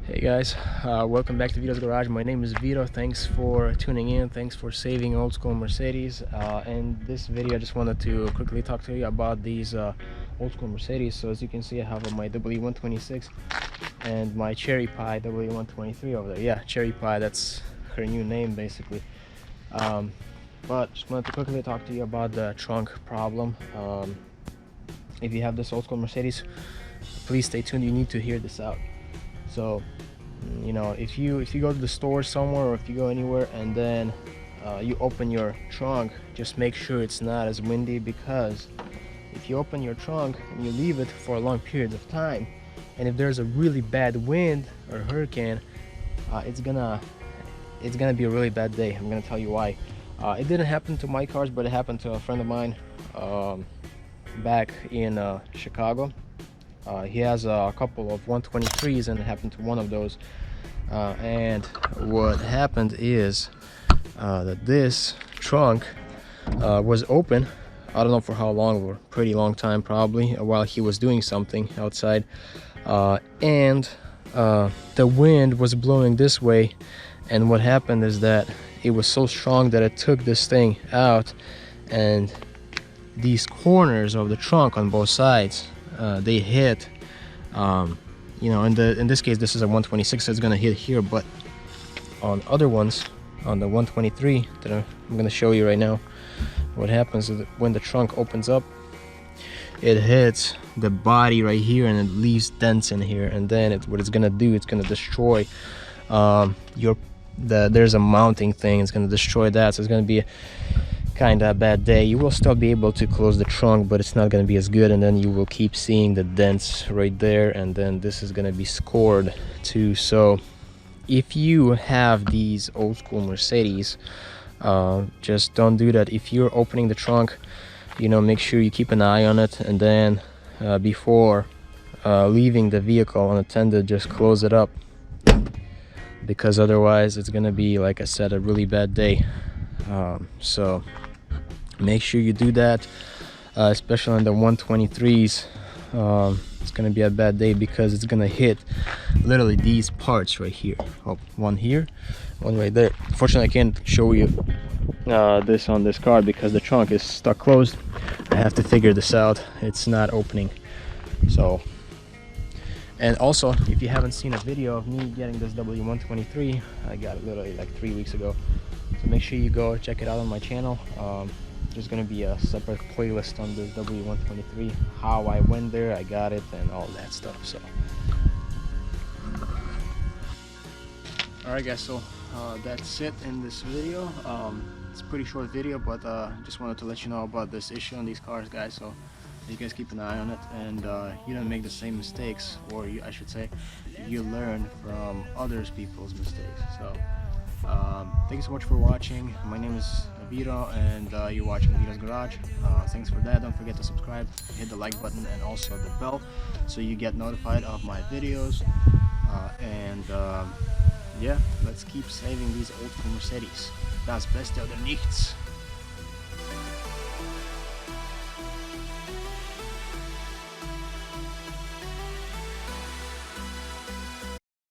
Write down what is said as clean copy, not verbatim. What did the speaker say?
Hey guys, welcome back to VITO'S Garage. My name is Vito. Thanks for tuning in. Thanks for saving old school Mercedes. In this video I just wanted to quickly talk to you about these old school Mercedes. So as you can see, I have my W126 and my Cherry Pie W123 over there. Yeah, Cherry Pie, that's her new name basically. But just wanted to quickly talk to you about the trunk problem. If you have this old school Mercedes, please stay tuned. You need to hear this out. So, you know, if you go to the store somewhere, or if you go anywhere and then you open your trunk, just make sure it's not as windy, because if you open your trunk and you leave it for a long period of time, and if there's a really bad wind or hurricane, it's gonna be a really bad day. I'm gonna tell you why. It didn't happen to my cars, but it happened to a friend of mine back in Chicago. He has a couple of 123s and it happened to one of those, and what happened is that this trunk was open. I don't know for how long, for a pretty long time probably, while he was doing something outside, and the wind was blowing this way, and what happened is that it was so strong that it took this thing out, and these corners of the trunk on both sides, they hit, you know, in this case this is a 126, so it's gonna hit here, but on other ones, on the 123 that I'm gonna show you right now, what happens is that when the trunk opens up, it hits the body right here and it leaves dents in here, and then what it's gonna do, it's gonna destroy there's a mounting thing, it's gonna destroy that, so it's gonna be kind of a bad day. You will still be able to close the trunk, but it's not going to be as good, and then you will keep seeing the dents right there, and then this is going to be scored too. So if you have these old school Mercedes, just don't do that. If you're opening the trunk, you know, make sure you keep an eye on it, and then before leaving the vehicle unattended, just close it up, because otherwise it's going to be, like I said, a really bad day. So make sure you do that, especially on the 123s. It's gonna be a bad day because it's gonna hit literally these parts right here. Oh, one here, one right there. Fortunately I can't show you this on this car because the trunk is stuck closed. I have to figure this out, it's not opening. So, and also, if you haven't seen a video of me getting this W123, I got it literally like 3 weeks ago, so make sure you go check it out on my channel. There's gonna be a separate playlist on this W123, how I went there, I got it, and all that stuff. So, alright guys, so that's it in this video. It's a pretty short video, but just wanted to let you know about this issue on these cars, guys, so you guys keep an eye on it, and you don't make the same mistakes, or I should say you learn from others people's mistakes. So thank you so much for watching. My name is Vito, and you're watching VITO'S Garage. Thanks for that. Don't forget to subscribe, hit the like button, and also the bell so you get notified of my videos. Yeah, let's keep saving these old school Mercedes. Das Beste oder nichts.